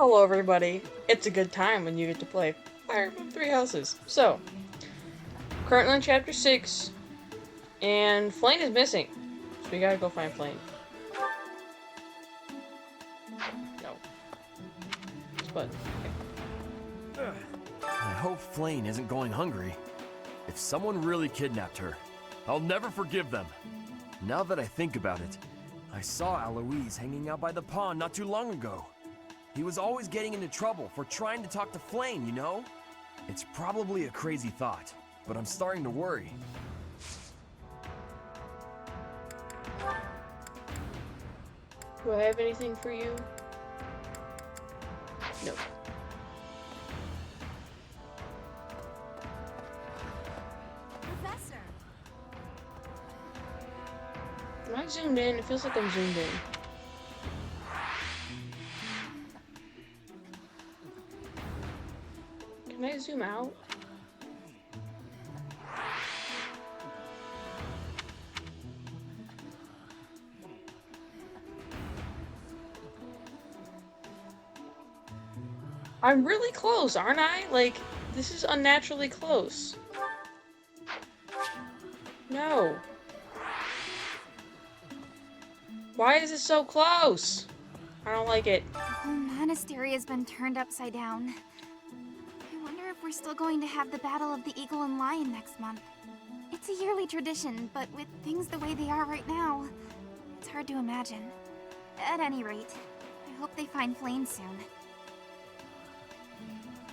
Hello everybody, it's a good time when you get to play Fire Emblem Three Houses. So, currently in Chapter 6, and Flame is missing. So we gotta go find Flame. No. This button. Okay. I hope Flame isn't going hungry. If someone really kidnapped her, I'll never forgive them. Now that I think about it, I saw Aloise hanging out by the pond not too long ago. He was always getting into trouble for trying to talk to Flame, you know? It's probably a crazy thought, but I'm starting to worry. Do I have anything for you? No. Professor! Am I zoomed in? It feels like I'm zoomed in. Can I zoom out? I'm really close, aren't I? Like, this is unnaturally close. No. Why is it so close? I don't like it. The whole monastery has been turned upside down. I wonder if we're still going to have the Battle of the Eagle and Lion next month. It's a yearly tradition, but with things the way they are right now, it's hard to imagine. At any rate, I hope they find Flame soon.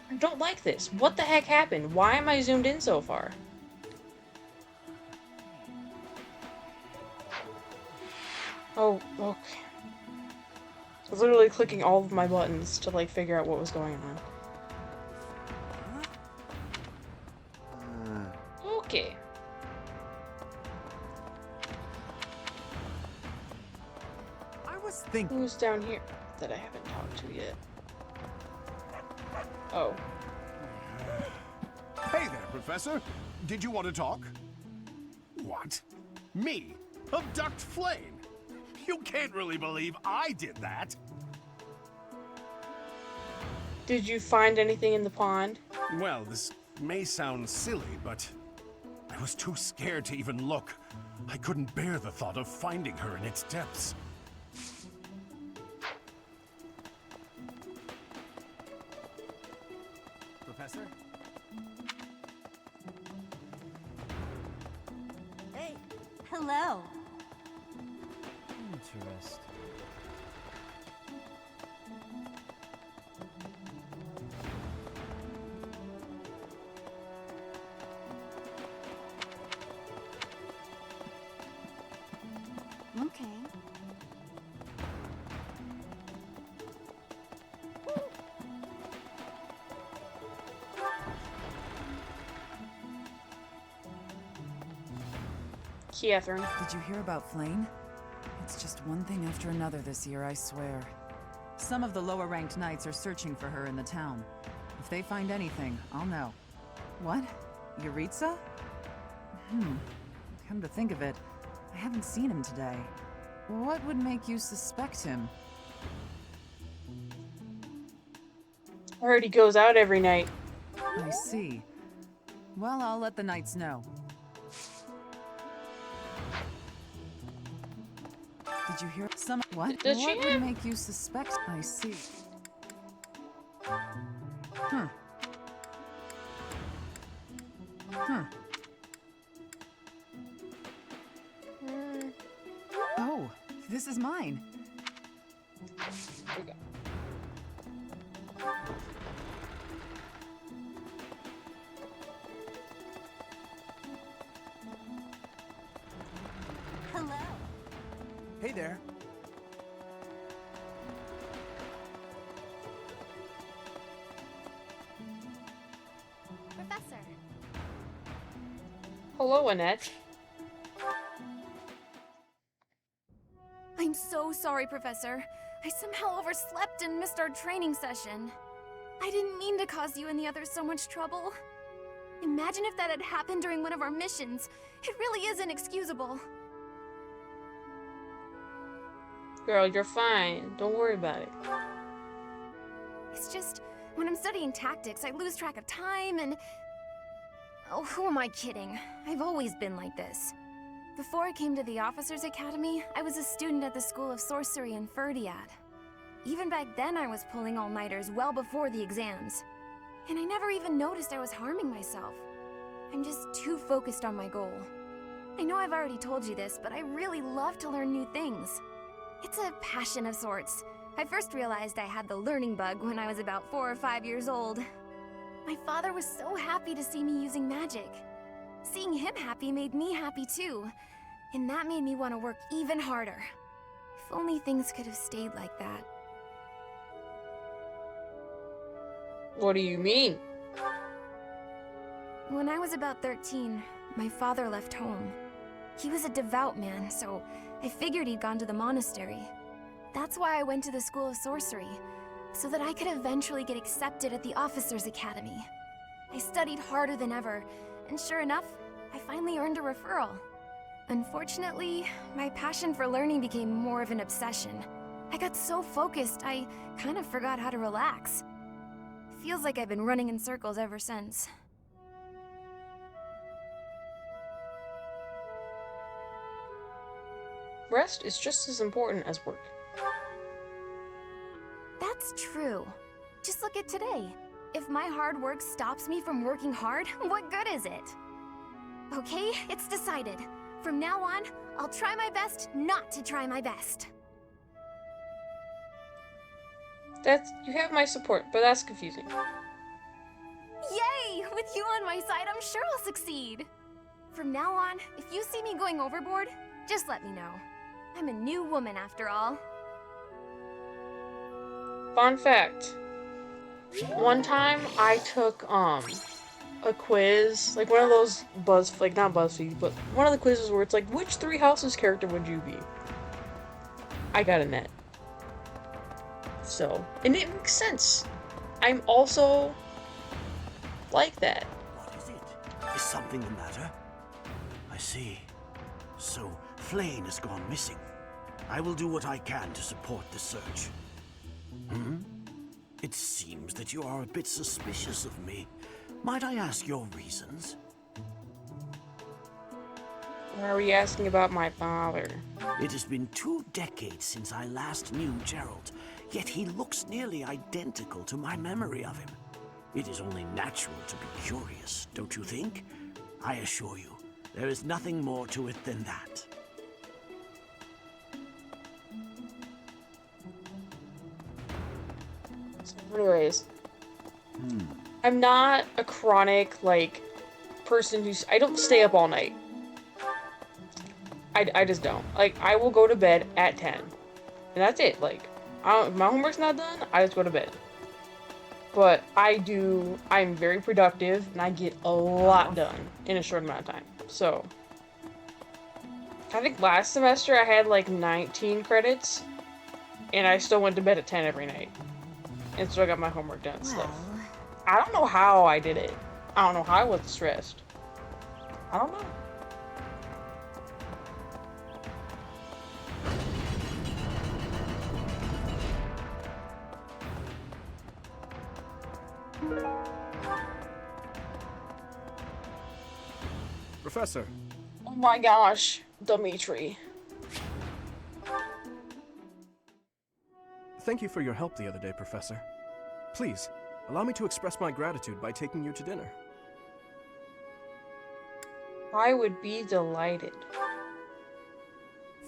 I don't like this. What the heck happened? Why am I zoomed in so far? Oh, okay. I was literally clicking all of my buttons to, like, figure out what was going on. Okay. I was thinking. Who's down here that I haven't talked to yet? Oh. Hey there, Professor. Did you want to talk? What? Me? Abduct Flame? You can't really believe I did that. Did you find anything in the pond? Well, this may sound silly, but I was too scared to even look. I couldn't bear the thought of finding her in its depths. Professor? Hey! Hello! Interesting. Okay. Catherine. Did you hear about Flame? It's just one thing after another this year, I swear. Some of the lower-ranked knights are searching for her in the town. If they find anything, I'll know. What? Yuritsa? Come to think of it, I haven't seen him today. What would make you suspect him? I heard he goes out every night. I see. Well, I'll let the knights know. Did you hear some? What? Does she What would have- make you suspect? I see. Huh. Huh. Oh, this is mine. Here we go. Hello! Hey there. Professor! Hello, Annette. I'm so sorry, Professor. I somehow overslept and missed our training session. I didn't mean to cause you and the others so much trouble. Imagine if that had happened during one of our missions. It really is inexcusable. Girl, you're fine. Don't worry about it. When I'm studying tactics, I lose track of time and... Oh, who am I kidding? I've always been like this. Before I came to the Officers Academy, I was a student at the School of Sorcery in Ferdiad. Even back then, I was pulling all-nighters well before the exams. And I never even noticed I was harming myself. I'm just too focused on my goal. I know I've already told you this, but I really love to learn new things. It's a passion of sorts. I first realized I had the learning bug when I was about 4 or 5 years old. My father was so happy to see me using magic. Seeing him happy made me happy too, and that made me want to work even harder. If only things could have stayed like that. What do you mean? When I was about 13, my father left home. He was a devout man, so I figured he'd gone to the monastery. That's why I went to the School of Sorcery, so that I could eventually get accepted at the Officers Academy. I studied harder than ever, and sure enough, I finally earned a referral. Unfortunately, my passion for learning became more of an obsession. I got so focused, I kind of forgot how to relax. Feels like I've been running in circles ever since. Rest is just as important as work. That's true. Just look at today. If my hard work stops me from working hard, what good is it? Okay, it's decided. From now on, I'll try my best not to try my best. You have my support, but that's confusing. Yay! With you on my side, I'm sure I'll succeed. From now on, if you see me going overboard, just let me know. I'm a new woman after all. Fun fact. One time I took a quiz, like one of those not BuzzFeed, but one of the quizzes where it's like, which Three Houses character would you be? I got a net. So, and it makes sense. I'm also like that. What is it? Is something the matter? I see. So, Flane has gone missing. I will do what I can to support the search. It seems that you are a bit suspicious of me. Might I ask your reasons? Why are we asking about my father? It has been 2 decades since I last knew Gerald, yet he looks nearly identical to my memory of him. It is only natural to be curious, don't you think? I assure you, there is nothing more to it than that. Anyways, I'm not a chronic, person I don't stay up all night. I just don't. I will go to bed at 10. And that's it. If my homework's not done, I just go to bed. But I'm very productive, and I get a lot done in a short amount of time. So, I think last semester I had 19 credits, and I still went to bed at 10 every night. And so I got my homework done and stuff. I don't know how I did it. I don't know how I wasn't stressed. I don't know. Professor. Oh my gosh, Dimitri. Thank you for your help the other day, Professor. Please, allow me to express my gratitude by taking you to dinner. I would be delighted.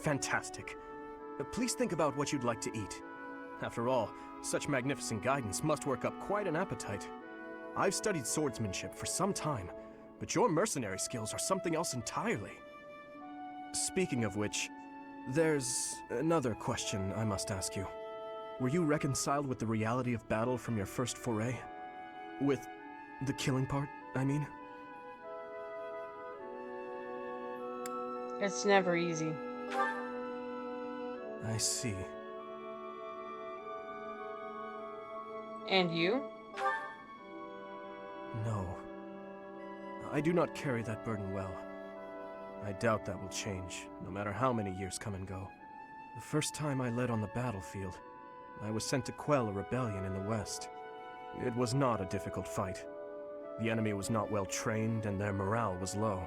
Fantastic. Please think about what you'd like to eat. After all, such magnificent guidance must work up quite an appetite. I've studied swordsmanship for some time, but your mercenary skills are something else entirely. Speaking of which, there's another question I must ask you. Were you reconciled with the reality of battle from your first foray? With the killing part, I mean? It's never easy. I see. And you? No. I do not carry that burden well. I doubt that will change, no matter how many years come and go. The first time I led on the battlefield, I was sent to quell a rebellion in the West. It was not a difficult fight. The enemy was not well trained and their morale was low.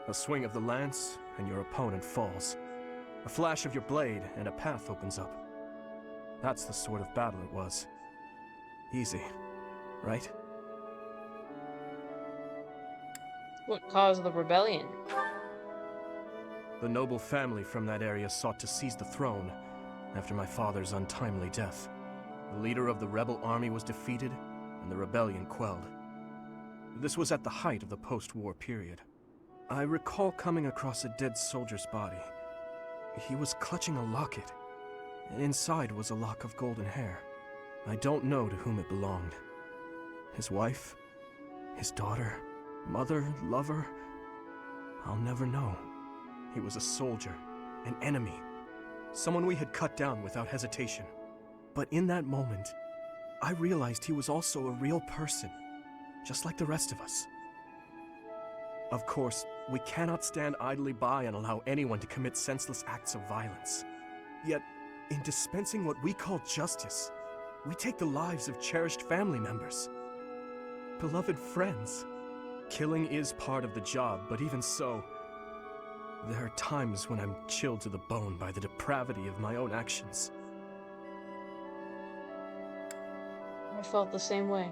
A swing of the lance and your opponent falls. A flash of your blade and a path opens up. That's the sort of battle it was. Easy, right? What caused the rebellion? The noble family from that area sought to seize the throne after my father's untimely death. The leader of the rebel army was defeated and the rebellion quelled. This was at the height of the post-war period. I recall coming across a dead soldier's body. He was clutching a locket, and inside was a lock of golden hair. I don't know to whom it belonged. His wife? His daughter? Mother? Lover? I'll never know. He was a soldier, an enemy, someone we had cut down without hesitation. But in that moment, I realized he was also a real person, just like the rest of us. Of course, we cannot stand idly by and allow anyone to commit senseless acts of violence. Yet, in dispensing what we call justice, we take the lives of cherished family members, beloved friends. Killing is part of the job, but even so, there are times when I'm chilled to the bone by the depravity of my own actions. I felt the same way.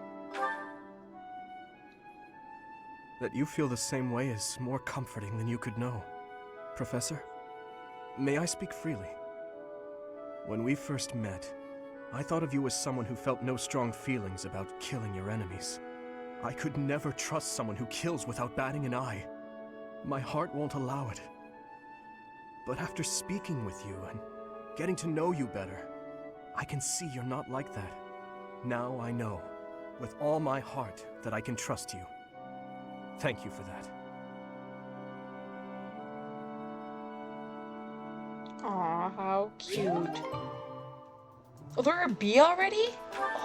That you feel the same way is more comforting than you could know. Professor, may I speak freely? When we first met, I thought of you as someone who felt no strong feelings about killing your enemies. I could never trust someone who kills without batting an eye. My heart won't allow it. But after speaking with you and getting to know you better, I can see you're not like that. Now I know, with all my heart, that I can trust you. Thank you for that. Aw, how cute. Oh, they're a bee already?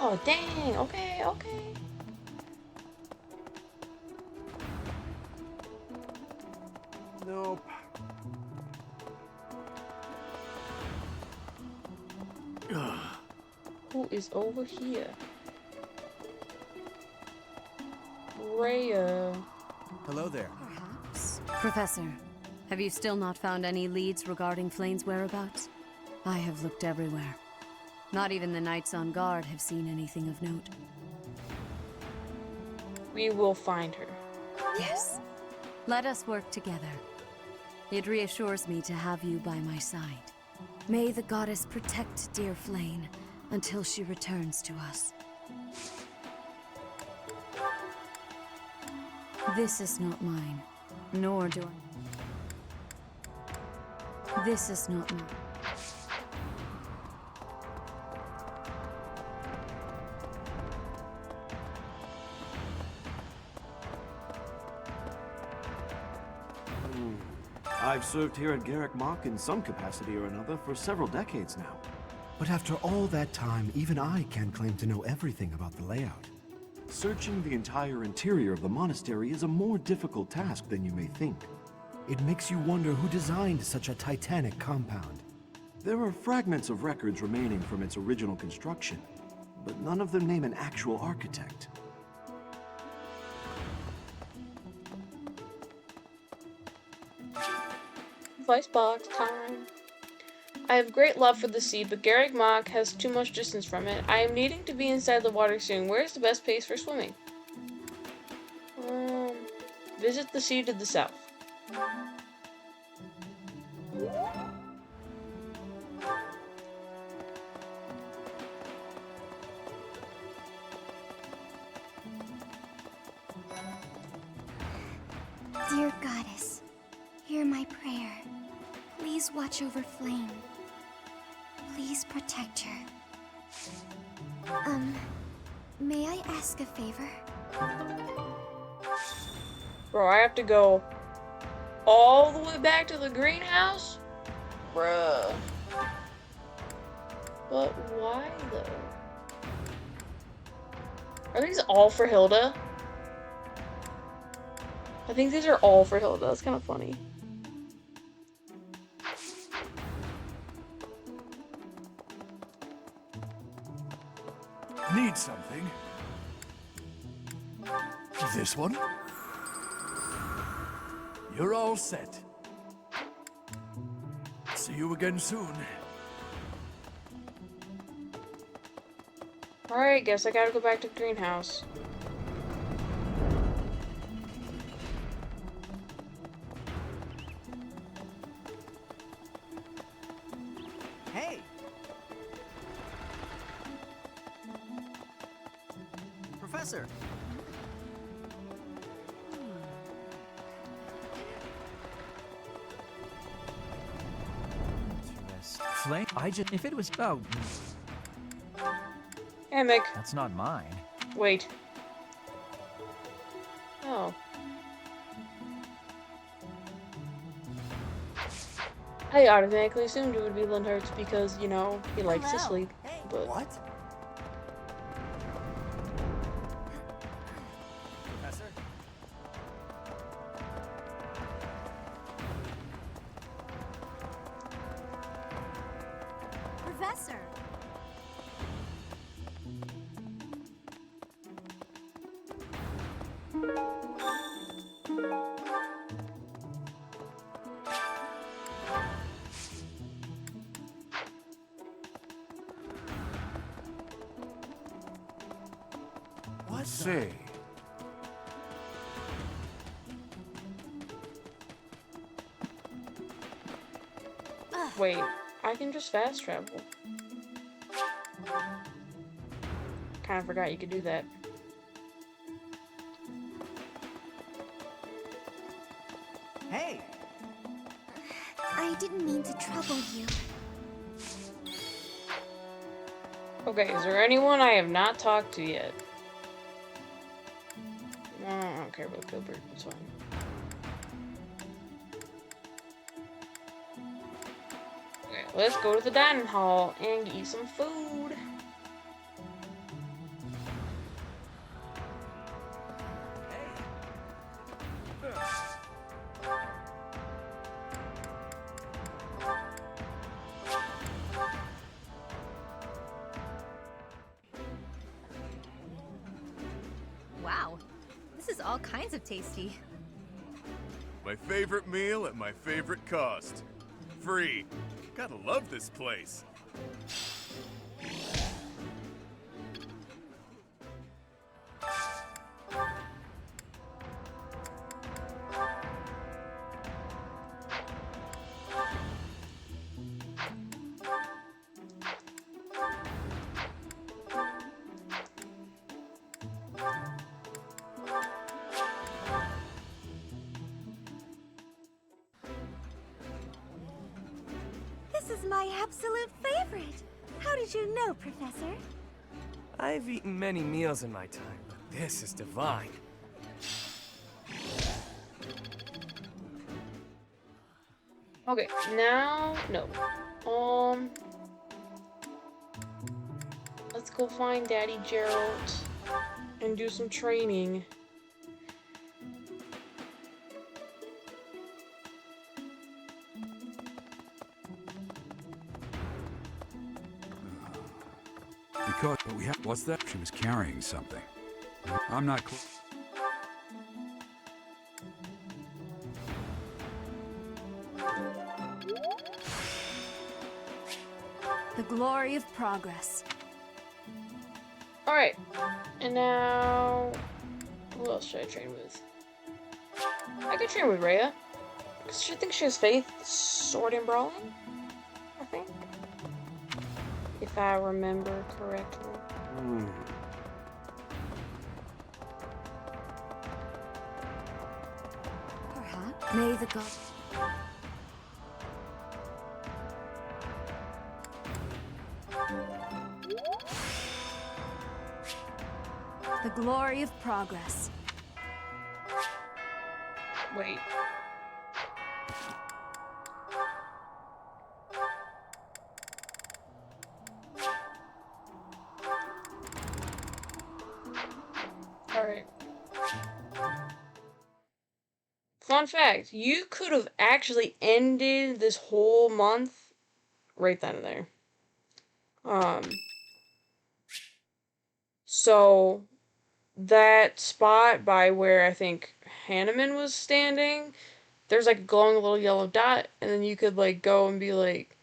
Oh, dang. Okay, okay. Nope. Who is over here? Rhea. Hello there. Perhaps. Professor, have you still not found any leads regarding Flane's whereabouts? I have looked everywhere. Not even the knights on guard have seen anything of note. We will find her. Yes. Let us work together. It reassures me to have you by my side. May the goddess protect dear Flane until she returns to us. This is not mine, nor do I. This is not mine. I've served here at Garrick Mach in some capacity or another for several decades now. But after all that time, even I can't claim to know everything about the layout. Searching the entire interior of the monastery is a more difficult task than you may think. It makes you wonder who designed such a titanic compound. There are fragments of records remaining from its original construction, but none of them name an actual architect. Vice box time. I have great love for the sea, but Garrick Mach has too much distance from it. I am needing to be inside the water soon. Where is the best place for swimming? Visit the sea to the south. Dear goddess, hear my prayer. Please watch over Flame. Please protect her. May I ask a favor? Bro, I have to go all the way back to the greenhouse? Bruh. But why, though? Are these all for Hilda? I think these are all for Hilda. That's kind of funny. Need something? This one? You're all set. See you again soon. Alright, guess I gotta go back to the greenhouse. Hey! Professor! Flame? If it was... Oh, Hey, Mick. that's not mine. Wait. Oh. I automatically assumed it would be Lindhart's because, you know, he likes to sleep. But What? Professor? Professor! What? Say, wait, I can just fast travel. Kinda forgot you could do that. Hey! I didn't mean to trouble you. Okay, is there anyone I have not talked to yet? No, I don't care about Gilbert, it's fine. Okay, let's go to the dining hall and eat some food. Wow, this is all kinds of tasty. My favorite meal at my favorite cost. Free. Gotta love this place. This is my absolute favorite. How did you know, Professor? I've eaten many meals in my time, but this is divine. Okay, now, no. Let's go find Daddy Gerald and do some training. Because we have. What's that? She was carrying something. I'm not. The glory of progress. Alright, and now, who else should I train with? I could train with Rhea, because I think she has faith, sword and brawling, I think, if I remember correctly. Perhaps. May the god... The glory of progress. Wait. Alright. Fun fact, you could have actually ended this whole month right then and there. So that spot by where I think Hanneman was standing, there's like a glowing little yellow dot, and then you could like go and be like,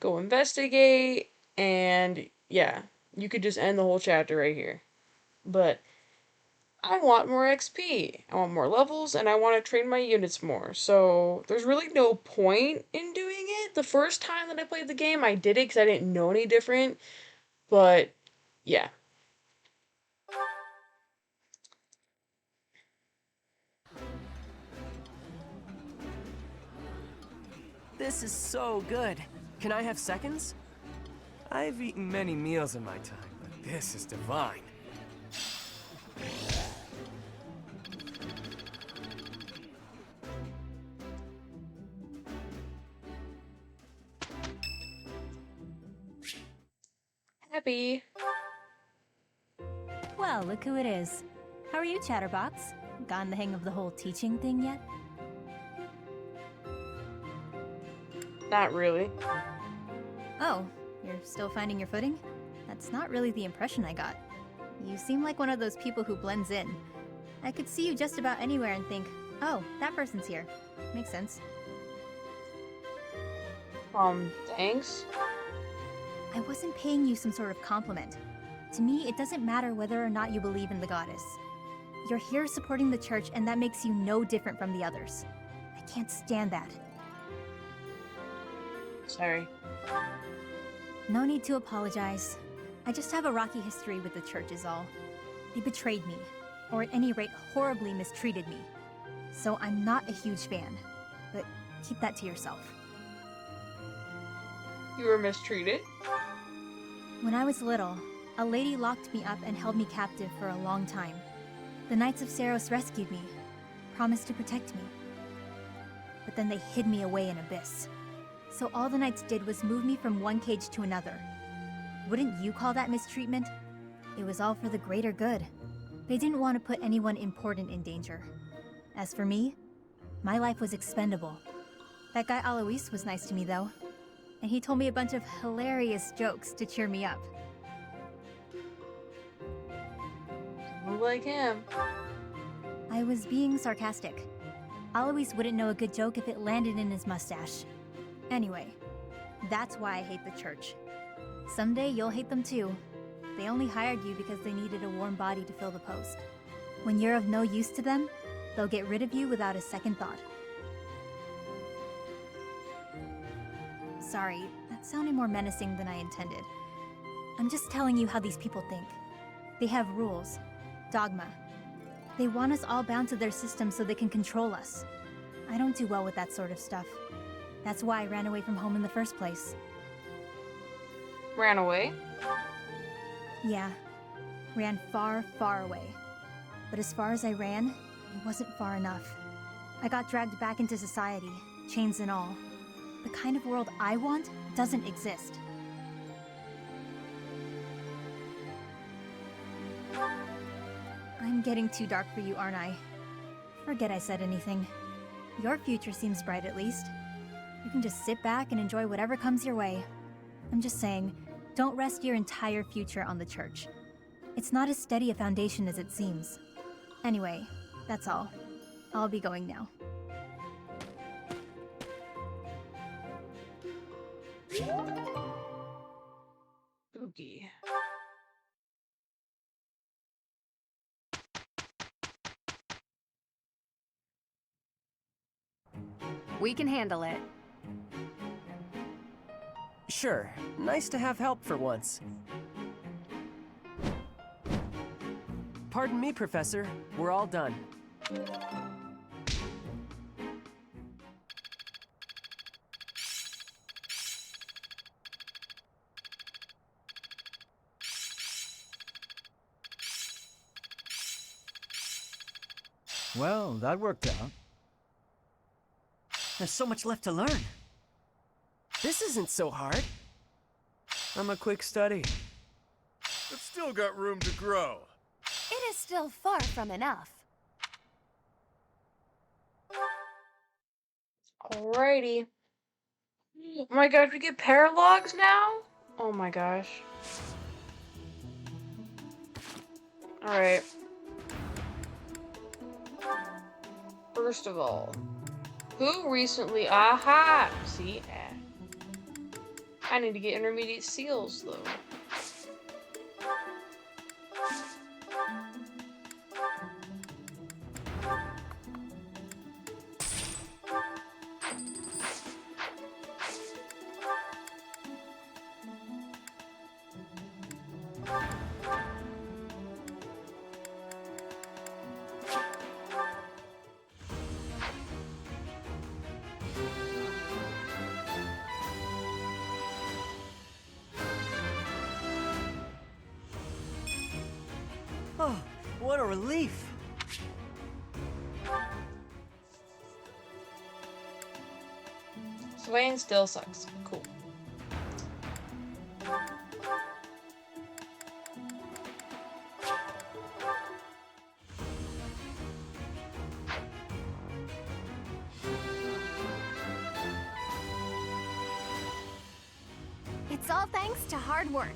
go investigate, and yeah, you could just end the whole chapter right here. But I want more XP, I want more levels, and I want to train my units more. So there's really no point in doing it. The first time that I played the game, I did it because I didn't know any different. But yeah. This is so good. Can I have seconds? I've eaten many meals in my time, but this is divine. Happy. Well, look who it is. How are you, Chatterbox? Gotten the hang of the whole teaching thing yet? Not really. Oh, you're still finding your footing? That's not really the impression I got. You seem like one of those people who blends in. I could see you just about anywhere and think, oh, that person's here. Makes sense. Thanks? I wasn't paying you some sort of compliment. To me, it doesn't matter whether or not you believe in the goddess. You're here supporting the church, and that makes you no different from the others. I can't stand that. Sorry. No need to apologize. I just have a rocky history with the church is all. They betrayed me, or at any rate horribly mistreated me. So I'm not a huge fan, but keep that to yourself. You were mistreated? When I was little, a lady locked me up and held me captive for a long time. The Knights of Saros rescued me, promised to protect me. But then they hid me away in Abyss. So all the Knights did was move me from one cage to another. Wouldn't you call that mistreatment? It was all for the greater good. They didn't want to put anyone important in danger. As for me, my life was expendable. That guy Alois was nice to me though. And he told me a bunch of hilarious jokes to cheer me up. Sounds like him. I was being sarcastic. Alois wouldn't know a good joke if it landed in his mustache. Anyway, that's why I hate the church. Someday you'll hate them too. They only hired you because they needed a warm body to fill the post. When you're of no use to them, they'll get rid of you without a second thought. Sorry, that sounded more menacing than I intended. I'm just telling you how these people think. They have rules, dogma. They want us all bound to their system so they can control us. I don't do well with that sort of stuff. That's why I ran away from home in the first place. Ran away? Yeah, ran far, far away. But as far as I ran, it wasn't far enough. I got dragged back into society, chains and all. The kind of world I want doesn't exist. I'm getting too dark for you, aren't I? Forget I said anything. Your future seems bright at least. You can just sit back and enjoy whatever comes your way. I'm just saying, don't rest your entire future on the church. It's not as steady a foundation as it seems. Anyway, that's all. I'll be going now. Spooky. We can handle it. Sure. Nice to have help for once. Pardon me, Professor. We're all done. Well, that worked out. There's so much left to learn. This isn't so hard. I'm a quick study. It's still got room to grow. It is still far from enough. Alrighty. Oh my gosh, we get paralogs now? Oh my gosh. Alright. First of all, who recently... Aha! See? I need to get intermediate seals, though. Oh, what a relief! Swain still sucks. Cool. It's all thanks to hard work.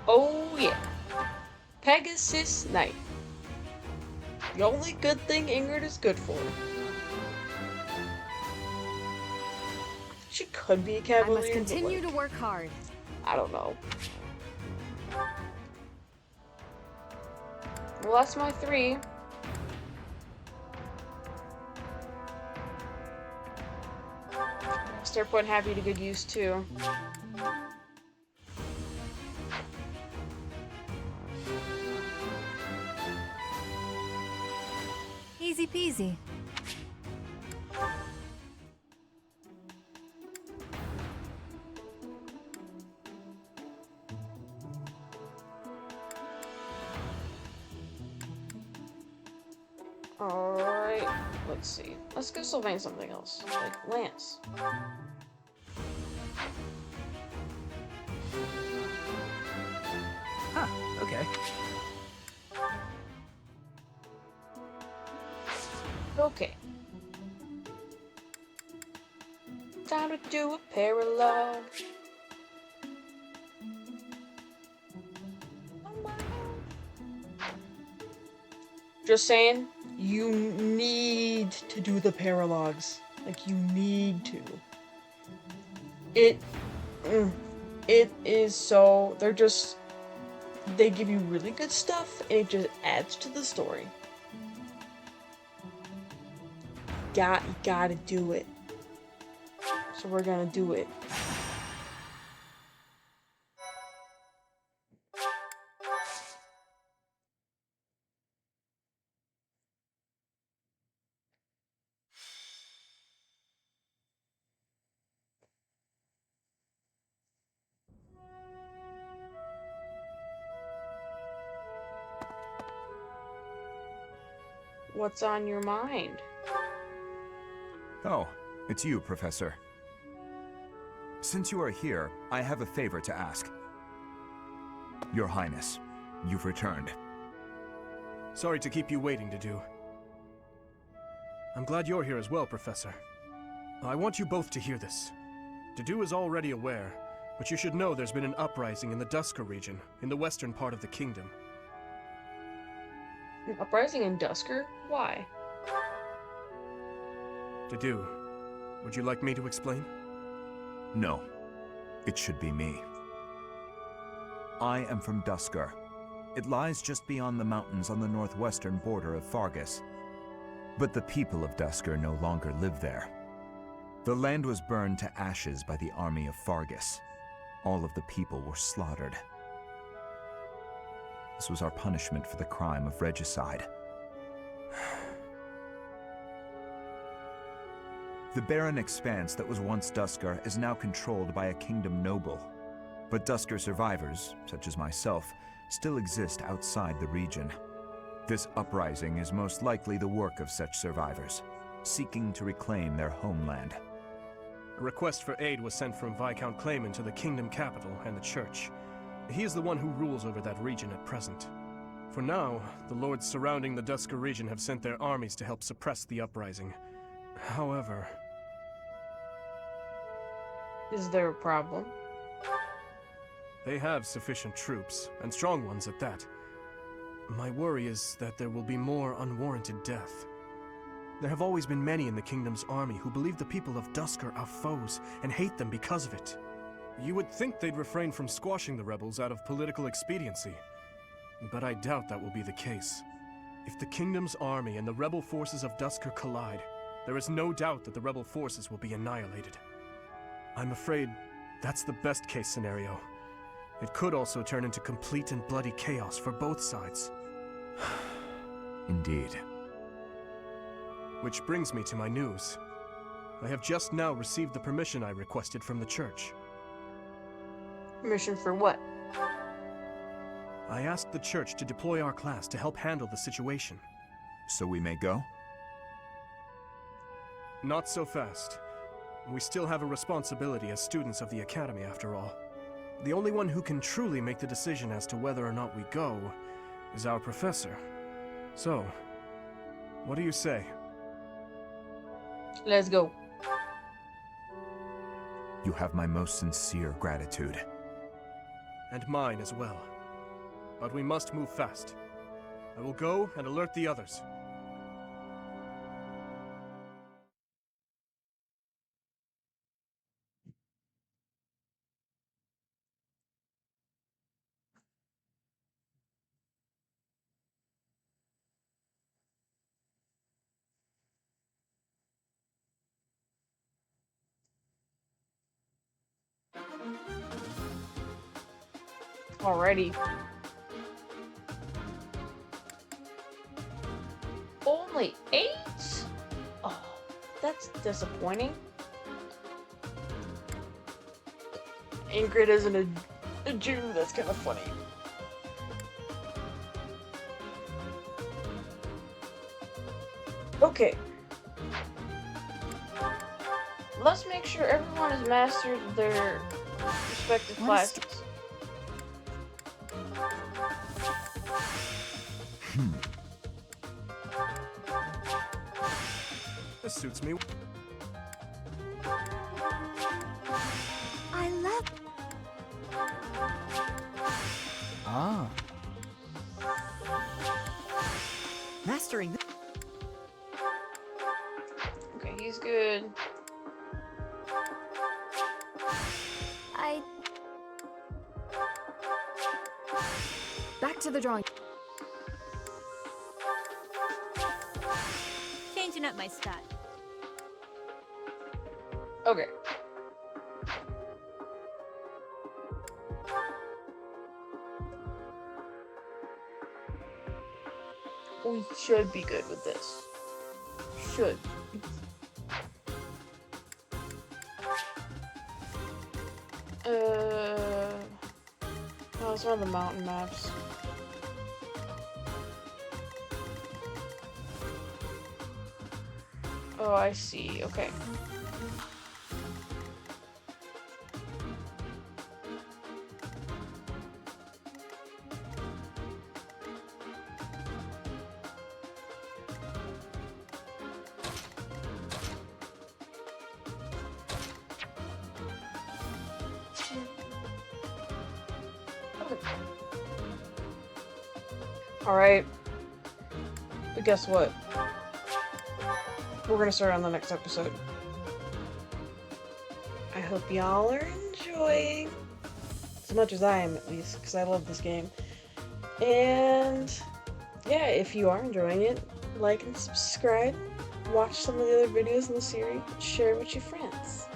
Oh yeah. Pegasus Knight. The only good thing Ingrid is good for. She could be a cavalier. I must continue but, to work hard. I don't know. Well, that's my 3. Start putting happy to good use too. Easy peasy. Alright, let's see. Let's go Sylvain something else, like Lance. Huh, okay. Okay. Time to do a paralogue. Just saying, you need to do the paralogues. Like, you need to. It is so... They give you really good stuff, and it just adds to the story. You gotta do it. So we're gonna do it. What's on your mind? Oh, it's you, Professor. Since you are here, I have a favor to ask. Your Highness, you've returned. Sorry to keep you waiting, Dedue. I'm glad you're here as well, Professor. I want you both to hear this. Dedue is already aware, but you should know there's been an uprising in the Dusker region, in the western part of the kingdom. An uprising in Dusker? Why? Dedue, would you like me to explain? No, it should be me. I am from Dusker. It lies just beyond the mountains on the northwestern border of Fargus. But the people of Dusker no longer live there. The land was burned to ashes by the army of Fargus. All of the people were slaughtered. This was our punishment for the crime of regicide. The barren expanse that was once Dusker is now controlled by a kingdom noble. But Dusker survivors, such as myself, still exist outside the region. This uprising is most likely the work of such survivors, seeking to reclaim their homeland. A request for aid was sent from Viscount Clayman to the kingdom capital and the church. He is the one who rules over that region at present. For now, the lords surrounding the Dusker region have sent their armies to help suppress the uprising. However... Is there a problem? They have sufficient troops, and strong ones at that. My worry is that there will be more unwarranted death. There have always been many in the kingdom's army who believe the people of Dusker are foes and hate them because of it. You would think they'd refrain from squashing the rebels out of political expediency, but I doubt that will be the case. If the kingdom's army and the rebel forces of Dusker collide, there is no doubt that the rebel forces will be annihilated. I'm afraid that's the best case scenario. It could also turn into complete and bloody chaos for both sides. Indeed. Which brings me to my news. I have just now received the permission I requested from the church. Permission for what? I asked the church to deploy our class to help handle the situation. So we may go? Not so fast. We still have a responsibility as students of the academy, after all. The only one who can truly make the decision as to whether or not we go is our professor. So, what do you say? Let's go. You have my most sincere gratitude. And mine as well. But we must move fast. I will go and alert the others. Alrighty. Only 8? Oh, that's disappointing. Ingrid isn't a Jew, that's kind of funny. Okay. Let's make sure everyone has mastered their respective classes. This suits me. I love... Ah. Mastering... Okay, he's good. Back to the drawing. Changing up my stat. Okay. We should be good with this. Should. Oh, it's one of the mountain maps. Oh, I see. Okay. Alright. But guess what? We're gonna start on the next episode. I hope y'all are enjoying as much as I am, at least, because I love this game. And yeah, if you are enjoying it, like and subscribe, watch some of the other videos in the series, share it with your friends.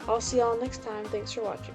I'll see y'all next time. Thanks for watching.